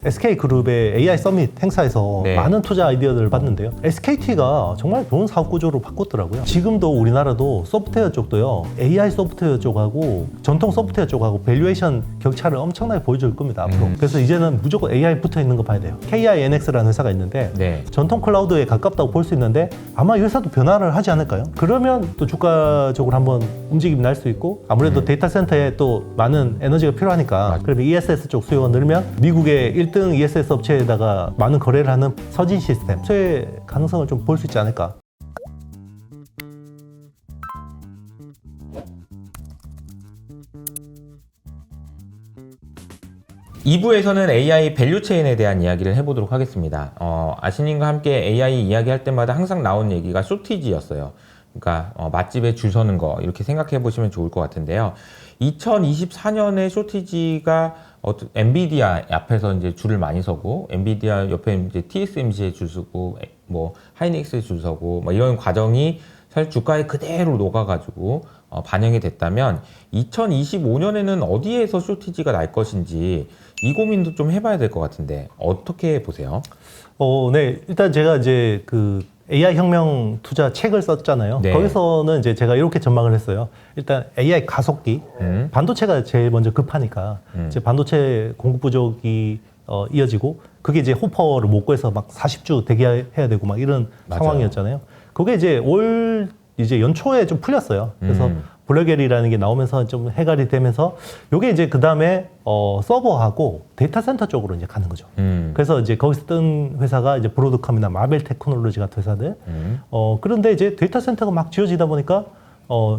SK그룹의 AI 서밋 행사에서 네. 많은 투자 아이디어들을 봤는데요. SKT가 정말 좋은 사업 구조로 바꿨더라고요. 지금도 우리나라도 소프트웨어 쪽도요. AI 소프트웨어 쪽하고 전통 소프트웨어 쪽하고 밸류에이션 격차를 엄청나게 보여줄 겁니다. 앞으로. 그래서 이제는 무조건 AI 붙어 있는 거 봐야 돼요. KINX라는 회사가 있는데 네. 전통 클라우드에 가깝다고 볼 수 있는데 아마 이 회사도 변화를 하지 않을까요? 그러면 또 주가적으로 한번 움직임이 날 수 있고 아무래도 데이터 센터에 또 많은 에너지가 필요하니까 그러면 ESS 쪽 수요가 늘면 미국의 1등 ESS 업체에다가 많은 거래를 하는 서진 시스템 수의 가능성을 좀 볼 수 있지 않을까. 이 부에서는 AI 밸류체인에 대한 이야기를 해보도록 하겠습니다. 아시님과 함께 AI 이야기할 때마다 항상 나온 얘기가 쇼티지였어요. 그러니까 맛집에 줄 서는 거 이렇게 생각해 보시면 좋을 것 같은데요. 2024년에 쇼티지가 엔비디아 앞에서 이제 줄을 많이 서고 엔비디아 옆에 이제 TSMC에 줄 서고 뭐 하이닉스에 줄 서고 뭐 이런 과정이 사실 주가에 그대로 녹아가지고 반영이 됐다면 2025년에는 어디에서 쇼티지가 날 것인지 이 고민도 좀 해봐야 될 것 같은데 어떻게 보세요? 네. 일단 제가 이제 그 AI 혁명 투자 책을 썼잖아요. 네. 거기서는 이제 제가 이렇게 전망을 했어요. 일단 AI 가속기, 반도체가 제일 먼저 급하니까 이제 반도체 공급 부족이 이어지고 그게 이제 호퍼를 못 구해서 막 40주 대기해야 되고 막 이런 맞아요. 상황이었잖아요. 그게 이제 이제 연초에 좀 풀렸어요. 그래서 블랙엘이라는 게 나오면서 좀 해결이 되면서 요게 이제 그 다음에 서버하고 데이터 센터 쪽으로 이제 가는 거죠. 그래서 이제 거기서 뜬 회사가 이제 브로드컴이나 마벨 테크놀로지 같은 회사들. 그런데 이제 데이터 센터가 막 지어지다 보니까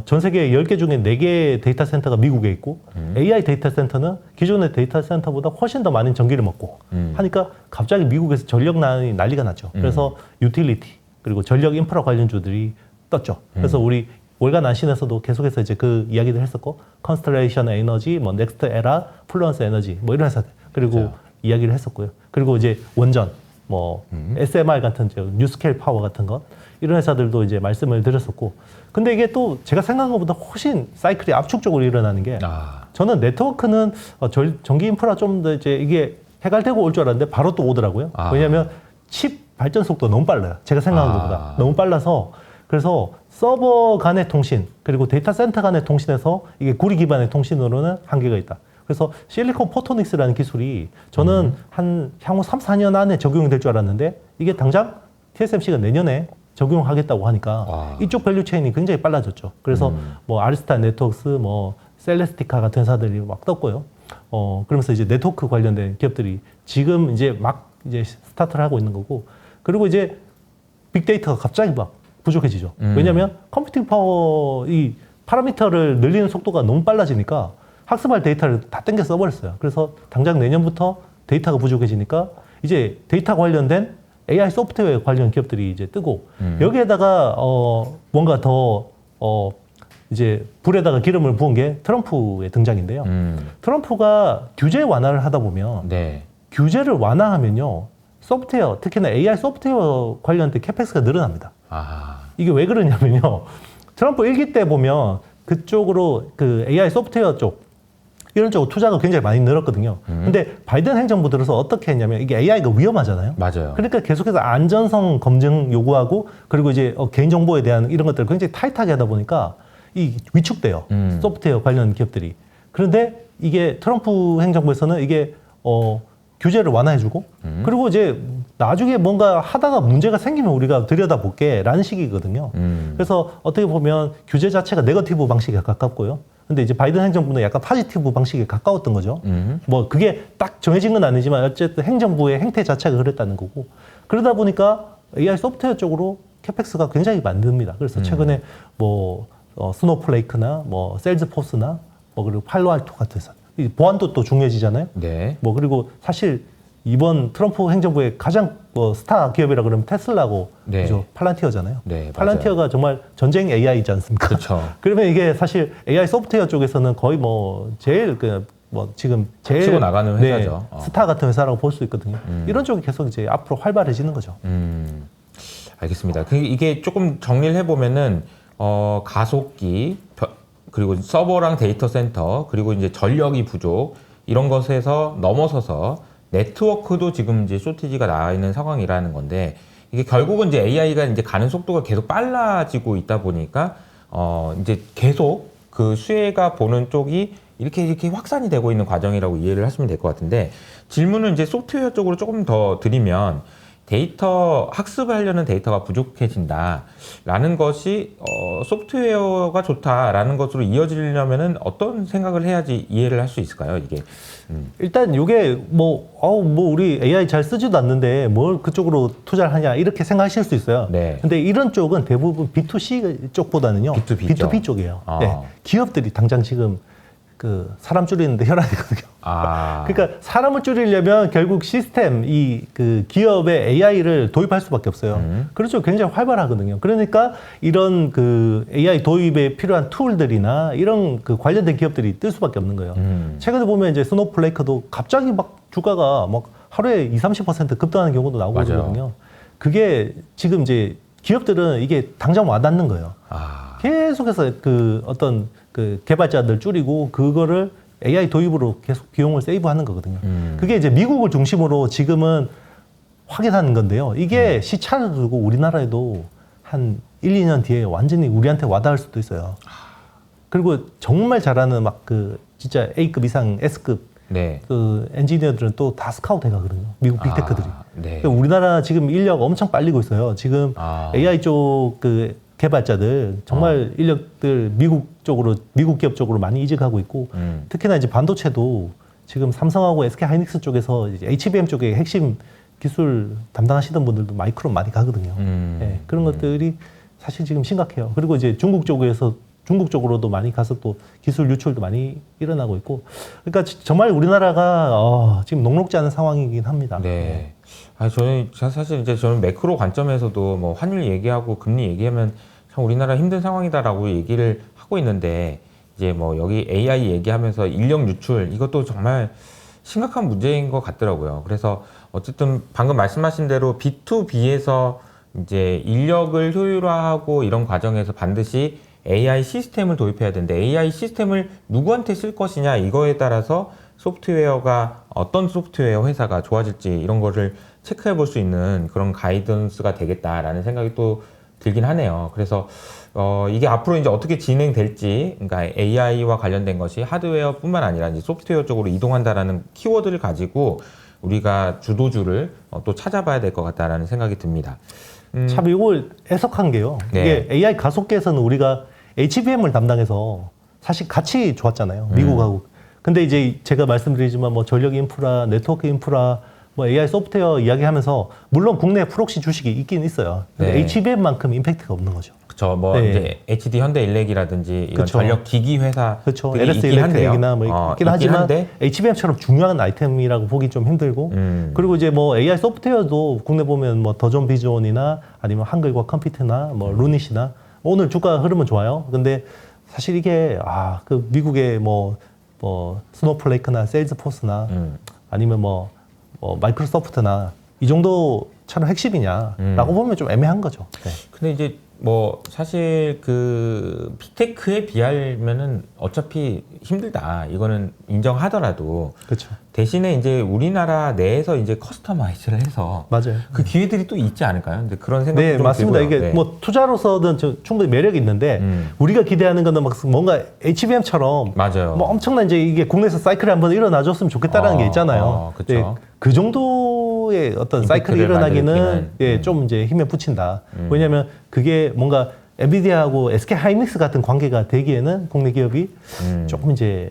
전 세계 10개 중에 4개 데이터 센터가 미국에 있고 AI 데이터 센터는 기존의 데이터 센터보다 훨씬 더 많은 전기를 먹고 하니까 갑자기 미국에서 전력난이 난리가 났죠. 그래서 유틸리티 그리고 전력 인프라 관련주들이 떴죠. 그래서 우리 월간 안신에서도 계속해서 이제 그 이야기를 했었고 컨스텔레이션 에너지, 뭐 넥스트 에라, 플루언스 에너지 뭐 이런 회사들 그리고 그렇죠. 이야기를 했었고요. 그리고 이제 원전, 뭐 SMR 같은 뉴스케일 파워 같은 것 이런 회사들도 이제 말씀을 드렸었고 근데 이게 또 제가 생각한 것보다 훨씬 사이클이 압축적으로 일어나는 게 저는 네트워크는 전기 인프라 좀 더 이제 이게 해갈되고 올 줄 알았는데 바로 또 오더라고요. 왜냐하면 칩 발전 속도가 너무 빨라요. 제가 생각한 것보다 너무 빨라서 그래서 서버 간의 통신 그리고 데이터 센터 간의 통신에서 이게 구리 기반의 통신으로는 한계가 있다. 그래서 실리콘 포토닉스라는 기술이 저는 한 향후 3, 4년 안에 적용이 될 줄 알았는데 이게 당장 TSMC가 내년에 적용하겠다고 하니까 이쪽 밸류 체인이 굉장히 빨라졌죠. 그래서 뭐 아리스타 네트워크스, 뭐 셀레스티카 같은 회사들이 막 떴고요. 그러면서 이제 네트워크 관련된 기업들이 지금 이제 막 이제 스타트를 하고 있는 거고 그리고 이제 빅데이터가 갑자기 막 부족해지죠. 왜냐하면 컴퓨팅 파워 이 파라미터를 늘리는 속도가 너무 빨라지니까 학습할 데이터를 다 땡겨 써버렸어요. 그래서 당장 내년부터 데이터가 부족해지니까 이제 데이터 관련된 AI 소프트웨어 관련 기업들이 이제 뜨고 여기에다가 뭔가 더 이제 불에다가 기름을 부은 게 트럼프의 등장인데요. 트럼프가 규제 완화를 하다 보면 규제를 완화하면요 소프트웨어 특히나 AI 소프트웨어 관련된 캐펙스가 늘어납니다. 이게 왜 그러냐면요. 트럼프 1기 때 보면 그쪽으로 그 AI 소프트웨어 쪽 이런 쪽으로 투자가 굉장히 많이 늘었거든요. 근데 바이든 행정부 들어서 어떻게 했냐면 이게 AI가 위험하잖아요. 맞아요. 그러니까 계속해서 안전성 검증 요구하고 그리고 이제 개인정보에 대한 이런 것들을 굉장히 타이트하게 하다 보니까 이 위축돼요. 소프트웨어 관련 기업들이. 그런데 이게 트럼프 행정부에서는 이게 규제를 완화해주고 그리고 이제 나중에 뭔가 하다가 문제가 생기면 우리가 들여다볼게 라는 식이거든요. 그래서 어떻게 보면 규제 자체가 네거티브 방식에 가깝고요. 근데 이제 바이든 행정부는 약간 파지티브 방식에 가까웠던 거죠. 뭐 그게 딱 정해진 건 아니지만 어쨌든 행정부의 행태 자체가 그랬다는 거고 그러다 보니까 AI 소프트웨어 쪽으로 캐펙스가 굉장히 만듭니다. 그래서 최근에 뭐 스노우플레이크나 뭐 셀즈포스나 뭐 그리고 팔로알토 같은 회사 보안도 또 중요해지잖아요. 뭐 그리고 사실 이번 트럼프 행정부의 가장 스타 기업이라 그러면 테슬라고 그죠? 팔란티어잖아요. 팔란티어가 정말 전쟁 AI이지 않습니까? 그렇죠. 그러면 이게 사실 AI 소프트웨어 쪽에서는 거의 뭐 제일 지금 제일 치고 나가는 회사죠. 스타 같은 회사라고 볼 수 있거든요. 이런 쪽이 계속 이제 앞으로 활발해지는 거죠. 알겠습니다. 이게 조금 정리를 해보면은 가속기 그리고 서버랑 데이터 센터 그리고 이제 전력이 부족 이런 것에서 넘어서서 네트워크도 지금 이제 쇼티지가 나와 있는 상황이라는 건데 이게 결국은 이제 AI가 이제 가는 속도가 계속 빨라지고 있다 보니까 이제 계속 그 수혜가 보는 쪽이 이렇게 확산이 되고 있는 과정이라고 이해를 하시면 될 것 같은데 질문은 이제 소프트웨어 쪽으로 조금 더 드리면 데이터 학습을 하려는 데이터가 부족해진다라는 것이 소프트웨어가 좋다라는 것으로 이어지려면은 어떤 생각을 해야지 이해를 할 수 있을까요? 이게 일단 이게 뭐 우리 AI 잘 쓰지도 않는데 뭘 그쪽으로 투자를 하냐 이렇게 생각하실 수 있어요. 네. 근데 이런 쪽은 대부분 B2C 쪽보다는요. B2B 죠. B2B 쪽이에요. 아. 네. 기업들이 당장 지금 그 사람 줄이는데 혈안이거든요. 그러니까 사람을 줄이려면 결국 시스템 그 기업의 AI를 도입할 수밖에 없어요. 그렇죠. 굉장히 활발하거든요. 그러니까 이런 그 AI 도입에 필요한 툴들이나 이런 그 관련된 기업들이 뜰 수밖에 없는 거예요. 최근에 보면 이제 스노우플레이크도 갑자기 막 주가가 막 하루에 20-30% 급등하는 경우도 나오고 맞아요. 그러거든요. 그게 지금 이제 기업들은 이게 당장 와닿는 거예요. 계속해서 그 어떤 그 개발자들 줄이고 그거를 AI 도입으로 계속 비용을 세이브하는 거거든요. 그게 이제 미국을 중심으로 지금은 확인하는 건데요. 이게 시차를 두고 우리나라에도 한 1-2년 뒤에 완전히 우리한테 와닿을 수도 있어요. 그리고 정말 잘하는 막 그 진짜 A급 이상 S급 네. 그 엔지니어들은 또 다 스카우트 해가거든요. 미국 빅테크들이. 네. 그러니까 우리나라 지금 인력 엄청 빨리고 있어요. 지금 AI 쪽 그 개발자들 정말 인력들 미국 기업 쪽으로 많이 이직하고 있고 특히나 이제 반도체도 지금 삼성하고 SK 하이닉스 쪽에서 이제 HBM 쪽에 핵심 기술 담당하시던 분들도 마이크론 많이 가거든요. 예, 그런 것들이 사실 지금 심각해요. 그리고 이제 중국 쪽으로도 많이 가서 또 기술 유출도 많이 일어나고 있고, 그러니까 정말 우리나라가 지금 녹록지 않은 상황이긴 합니다. 네. 저는 사실 이제 저는 매크로 관점에서도 뭐 환율 얘기하고 금리 얘기하면 참 우리나라 힘든 상황이다라고 얘기를 하고 있는데 이제 뭐 여기 AI 얘기하면서 인력 유출 이것도 정말 심각한 문제인 것 같더라고요. 그래서 어쨌든 방금 말씀하신 대로 B2B에서 이제 인력을 효율화하고 이런 과정에서 반드시 AI 시스템을 도입해야 되는데 AI 시스템을 누구한테 쓸 것이냐 이거에 따라서 소프트웨어가 어떤 소프트웨어 회사가 좋아질지 이런 거를 체크해 볼 수 있는 그런 가이던스가 되겠다라는 생각이 또 들긴 하네요. 그래서 이게 앞으로 이제 어떻게 진행될지, 그러니까 AI와 관련된 것이 하드웨어뿐만 아니라 이제 소프트웨어 쪽으로 이동한다라는 키워드를 가지고 우리가 주도주를 또 찾아봐야 될 것 같다라는 생각이 듭니다. 참 이걸 해석한 게요. 네. 이게 AI 가속기에서는 우리가 HBM을 담당해서 사실 같이 좋았잖아요. 미국하고. 근데 이제 제가 말씀드리지만 뭐 전력 인프라, 네트워크 인프라, 뭐 AI 소프트웨어 이야기하면서 물론 국내 프록시 주식이 있긴 있어요. 근데 네. HBM만큼 임팩트가 없는 거죠. 그렇죠. 뭐 네. 이제 HD 현대일렉이라든지 이런 그쵸. 전력 기기 회사들이 그렇죠. 있긴 LS 한데요. 일렉트릭이나 뭐 있긴 하지만 HBM처럼 중요한 아이템이라고 보기 좀 힘들고 그리고 이제 뭐 AI 소프트웨어도 국내 보면 뭐 더존 비존이나 아니면 한글과 컴퓨터나 뭐 루닛이나 오늘 주가 흐름은 좋아요. 근데 사실 이게 그 미국의 뭐 스노우플레이크나 세일즈포스나 아니면 뭐 마이크로소프트나 이 정도처럼 핵심이냐라고 보면 좀 애매한 거죠. 네. 근데 이제 뭐 사실 그 빅테크에 비하면은 어차피 힘들다 이거는 인정하더라도 그렇죠. 대신에 이제 우리나라 내에서 이제 커스터마이즈를 해서 맞아요. 그 기회들이 또 있지 않을까요? 근데 그런 생각도 네, 좀 맞습니다. 들고요. 이게 네. 뭐 투자로서는 충분히 매력이 있는데 우리가 기대하는 거는 막 뭔가 HBM처럼 맞아요. 뭐 엄청난 이제 이게 국내에서 사이클이 한번 일어나줬으면 좋겠다라는 게 있잖아요. 그쵸. 네, 그 정도의 어떤 사이클이 임팩트를 일어나기는 만들기는, 좀 이제 힘에 붙인다. 왜냐하면 그게 뭔가 엔비디아하고 SK 하이닉스 같은 관계가 되기에는 국내 기업이 조금 이제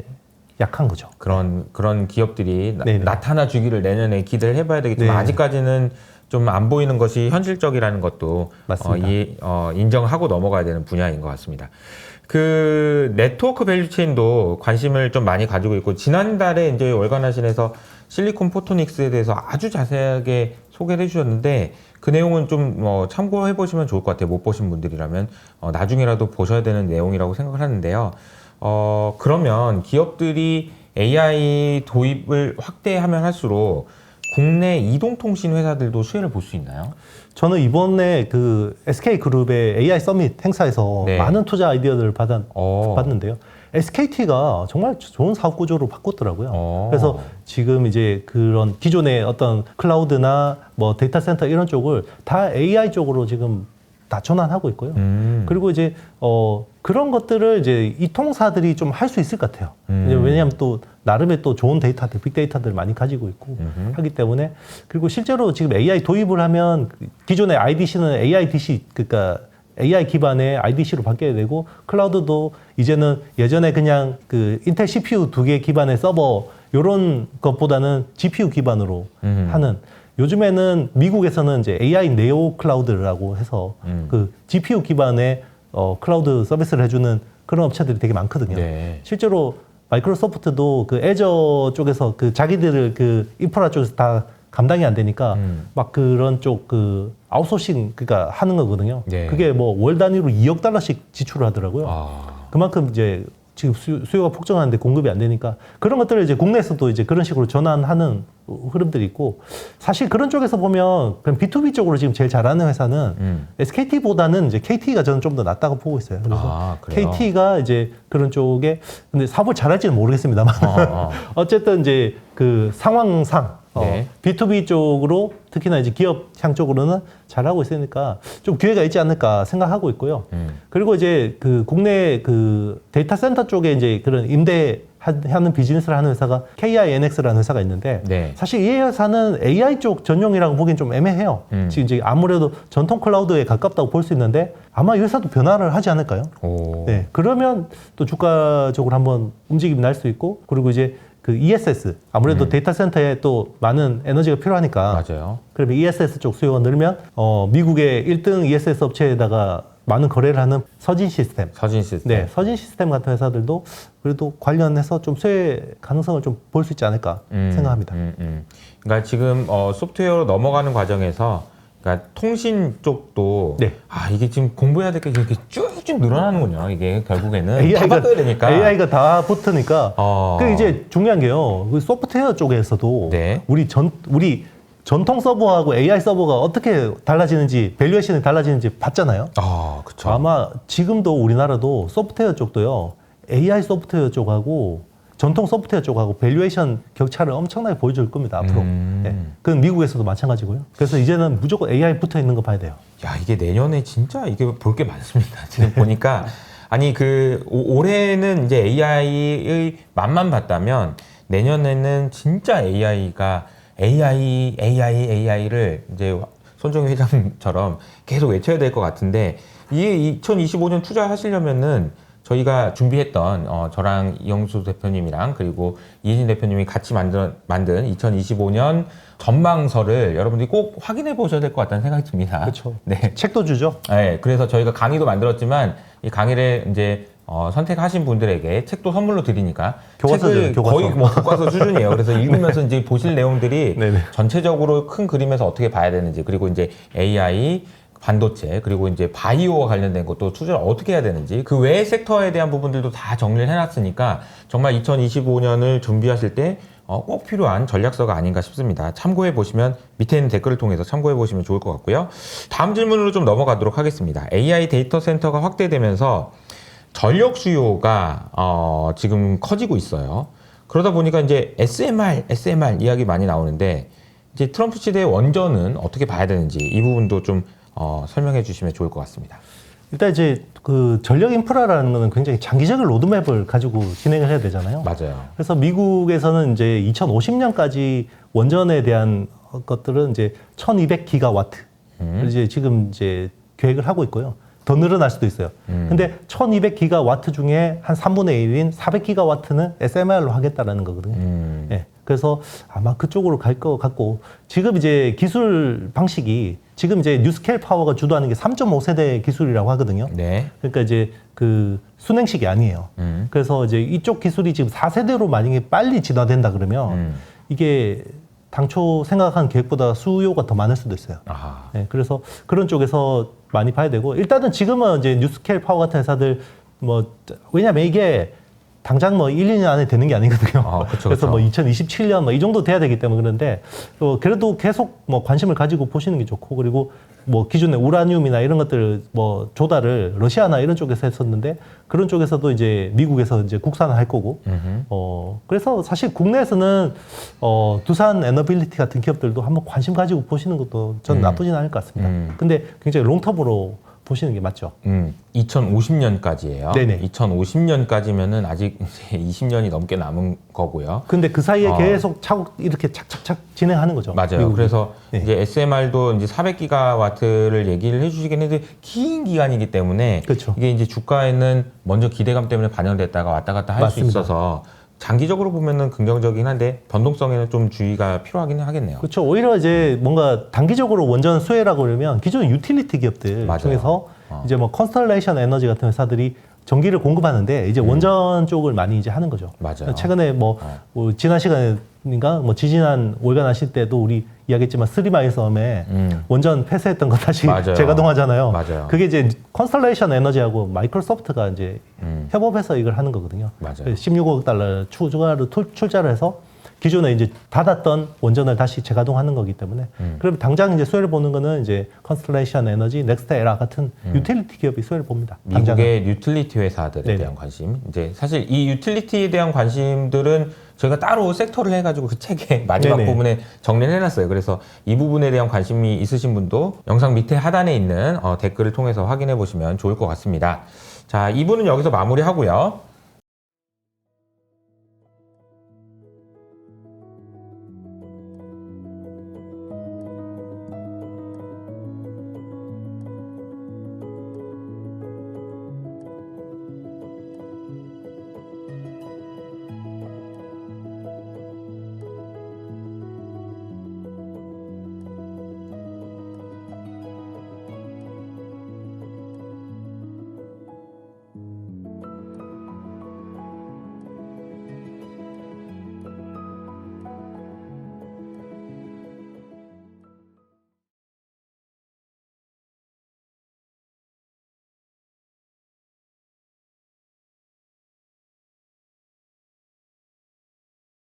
약한 거죠. 그런 기업들이 네네. 나타나 주기를 내년에 기대를 해봐야 되겠지만 네. 아직까지는 좀 안 보이는 것이 현실적이라는 것도 맞습니다. 인정하고 넘어가야 되는 분야인 것 같습니다. 그 네트워크 밸류체인도 관심을 좀 많이 가지고 있고 지난달에 이제 월간하신에서 실리콘 포토닉스에 대해서 아주 자세하게 소개를 해주셨는데 그 내용은 좀 참고해 보시면 좋을 것 같아요. 못 보신 분들이라면 나중에라도 보셔야 되는 내용이라고 생각을 하는데요. 그러면 기업들이 AI 도입을 확대하면 할수록 국내 이동통신 회사들도 수혜를 볼 수 있나요? 저는 이번에 그 SK그룹의 AI 서밋 행사에서 네. 많은 투자 아이디어들을 받았는데요. SKT가 정말 좋은 사업 구조로 바꿨더라고요. 어. 그래서 지금 이제 그런 기존의 어떤 클라우드나 뭐 데이터 센터 이런 쪽을 다 AI 쪽으로 지금 다 전환하고 있고요. 그리고 이제 그런 것들을 이제 이 통사들이 좀 할 수 있을 것 같아요. 왜냐하면 또 나름의 또 좋은 데이터들, 빅데이터들 많이 가지고 있고 하기 때문에 그리고 실제로 지금 AI 도입을 하면 기존의 IDC는 AIDC 그러니까 AI 기반의 IDC로 바뀌어야 되고 클라우드도 이제는 예전에 그냥 그 인텔 CPU 2개 기반의 서버 이런 것보다는 GPU 기반으로 하는 요즘에는 미국에서는 이제 AI 네오 클라우드라고 해서 그 GPU 기반의 클라우드 서비스를 해주는 그런 업체들이 되게 많거든요. 네. 실제로 마이크로소프트도 그 애저 쪽에서 그 자기들 그 인프라 쪽에서 다 감당이 안 되니까 막 그런 쪽 그 아웃소싱 그러니까 하는 거거든요. 네. 그게 뭐 월 단위로 2억 달러씩 지출을 하더라고요. 아. 그만큼 이제 지금 수요가 폭증하는데 공급이 안 되니까 그런 것들을 이제 국내에서도 이제 그런 식으로 전환하는 흐름들이 있고 사실 그런 쪽에서 보면 그냥 B2B 쪽으로 지금 제일 잘하는 회사는 SKT보다는 이제 KT가 저는 좀 더 낫다고 보고 있어요. 그래서 그래요? KT가 이제 그런 쪽에 근데 사업을 잘할지는 모르겠습니다만 어쨌든 이제 그 상황상 네. B2B 쪽으로 특히나 이제 기업향 쪽으로는 잘하고 있으니까 좀 기회가 있지 않을까 생각하고 있고요. 그리고 이제 그 국내 그 데이터 센터 쪽에 이제 그런 임대하는 비즈니스를 하는 회사가 KINX라는 회사가 있는데 네. 사실 이 회사는 AI 쪽 전용이라고 보기엔 좀 애매해요. 지금 이제 아무래도 전통 클라우드에 가깝다고 볼 수 있는데 아마 이 회사도 변화를 하지 않을까요? 오. 네. 그러면 또 주가적으로 한번 움직임이 날 수 있고 그리고 이제 그 ESS 아무래도 데이터 센터에 또 많은 에너지가 필요하니까 맞아요. 그러면 ESS 쪽 수요가 늘면 미국의 1등 ESS 업체에다가 많은 거래를 하는 서진 시스템. 서진 시스템. 네, 서진 시스템 같은 회사들도 그래도 관련해서 좀 수혜 가능성을 좀 볼 수 있지 않을까 생각합니다. 그러니까 지금 소프트웨어로 넘어가는 과정에서 그러니까 통신 쪽도 네. 이게 지금 공부해야 될 게 이렇게 쭉쭉 늘어나는군요. 이게 결국에는 다 바꿔야 되니까. AI가 다 붙으니까. 그 이제 중요한 게요. 그 소프트웨어 쪽에서도 네. 우리 전통 서버하고 AI 서버가 어떻게 달라지는지 밸류에이션이 달라지는지 봤잖아요. 그렇죠. 아마 지금도 우리나라도 소프트웨어 쪽도요. AI 소프트웨어 쪽하고 전통 소프트웨어 쪽하고 밸류에이션 격차를 엄청나게 보여줄 겁니다. 앞으로. 네. 그건 미국에서도 마찬가지고요. 그래서 이제는 무조건 AI 붙어 있는 거 봐야 돼요. 야, 이게 내년에 진짜 이게 볼 게 많습니다. 지금 보니까 아니 그 올해는 이제 AI의 맛만 봤다면 내년에는 진짜 AI를 이제 손정희 회장처럼 계속 외쳐야 될 것 같은데 이게 2025년 투자하시려면은 저희가 준비했던 저랑 이영수 대표님이랑 그리고 이혜진 대표님이 같이 만든 2025년 전망서를 여러분들이 꼭 확인해 보셔야 될 것 같다는 생각이 듭니다. 그렇죠. 네. 책도 주죠. 네. 그래서 저희가 강의도 만들었지만 이 강의를 이제 선택하신 분들에게 책도 선물로 드리니까 교과서죠, 교과서. 거의 뭐 교과서 수준이에요. 그래서 읽으면서 이제 보실 내용들이 네네. 전체적으로 큰 그림에서 어떻게 봐야 되는지 그리고 이제 AI 반도체 그리고 이제 바이오와 관련된 것도 투자를 어떻게 해야 되는지 그 외의 섹터에 대한 부분들도 다 정리를 해놨으니까 정말 2025년을 준비하실 때 꼭 필요한 전략서가 아닌가 싶습니다. 참고해 보시면 밑에 있는 댓글을 통해서 참고해 보시면 좋을 것 같고요. 다음 질문으로 좀 넘어가도록 하겠습니다. AI 데이터 센터가 확대되면서 전력 수요가 지금 커지고 있어요. 그러다 보니까 이제 SMR 이야기 많이 나오는데 이제 트럼프 시대의 원전은 어떻게 봐야 되는지 이 부분도 좀 설명해 주시면 좋을 것 같습니다. 일단 이제 그 전력 인프라라는 거는 굉장히 장기적인 로드맵을 가지고 진행을 해야 되잖아요. 맞아요. 그래서 미국에서는 이제 2050년까지 원전에 대한 것들은 이제 1200기가와트. 이제 지금 이제 계획을 하고 있고요. 더 늘어날 수도 있어요. 근데 1200기가와트 중에 한 3분의 1인 400기가와트는 SMR로 하겠다라는 거거든요. 네. 그래서 아마 그쪽으로 갈 것 같고 지금 이제 기술 방식이 지금 이제 뉴스케일 파워가 주도하는 게 3.5세대 기술이라고 하거든요. 네. 그러니까 이제 그 순행식이 아니에요. 그래서 이제 이쪽 기술이 지금 4세대로 만약에 빨리 진화된다 그러면 이게 당초 생각한 계획보다 수요가 더 많을 수도 있어요. 네, 그래서 그런 쪽에서 많이 봐야 되고 일단은 지금은 이제 뉴스케일 파워 같은 회사들 뭐 왜냐면 이게 당장 뭐 1, 2년 안에 되는 게 아니거든요. 그쵸, 그래서 그쵸. 뭐 2027년 뭐 이 정도 돼야 되기 때문에 그런데 그래도 계속 뭐 관심을 가지고 보시는 게 좋고 그리고 뭐 기존에 우라늄이나 이런 것들 뭐 조달을 러시아나 이런 쪽에서 했었는데 그런 쪽에서도 이제 미국에서 이제 국산화할 거고 그래서 사실 국내에서는 두산 에너빌리티 같은 기업들도 한번 관심 가지고 보시는 것도 저는 나쁘진 않을 것 같습니다. 근데 굉장히 롱텀으로 보시는 게 맞죠. 2050년까지예요. 네네. 2050년까지면은 아직 이제 20년이 넘게 남은 거고요. 근데 그 사이에 계속 차곡 이렇게 착착착 진행하는 거죠. 맞아요. 미국이. 그래서 네. 이제 SMR도 이제 400기가와트를 얘기를 해주시긴 했는데 긴 기간이기 때문에 그렇죠. 이게 이제 주가에는 먼저 기대감 때문에 반영됐다가 왔다 갔다 할 수 맞습니다. 있어서 장기적으로 보면은 긍정적이긴 한데 변동성에는 좀 주의가 필요하긴 하겠네요. 그렇죠. 오히려 이제 뭔가 단기적으로 원전 수혜라고 그러면 기존 유틸리티 기업들 맞아요. 중에서 이제 뭐 컨스텔레이션 에너지 같은 회사들이 전기를 공급하는데 이제 원전 쪽을 많이 이제 하는 거죠. 맞아요. 최근에 뭐 지난 시간인가 뭐 지지난 월간 하실 때도 우리 이야기했지만 스리마이 섬에 원전 폐쇄했던 거 다시 맞아요. 재가동하잖아요. 맞아요. 그게 이제 컨스텔레이션 에너지하고 마이크로소프트가 이제 협업해서 이걸 하는 거거든요. 맞아요. 16억 달러 추가로 출자를 해서 기존에 이제 닫았던 원전을 다시 재가동하는 거기 때문에 그럼 당장 이제 수혜를 보는 거는 이제 컨스텔레이션 에너지, 넥스트 에라 같은 유틸리티 기업이 수혜를 봅니다. 당장은. 미국의 유틸리티 회사들에 네네. 대한 관심. 이제 사실 이 유틸리티에 대한 관심들은 저희가 따로 섹터를 해가지고 그 책의 마지막 네네. 부분에 정리를 해놨어요. 그래서 이 부분에 대한 관심이 있으신 분도 영상 밑에 하단에 있는 댓글을 통해서 확인해 보시면 좋을 것 같습니다. 자, 2부는 여기서 마무리하고요.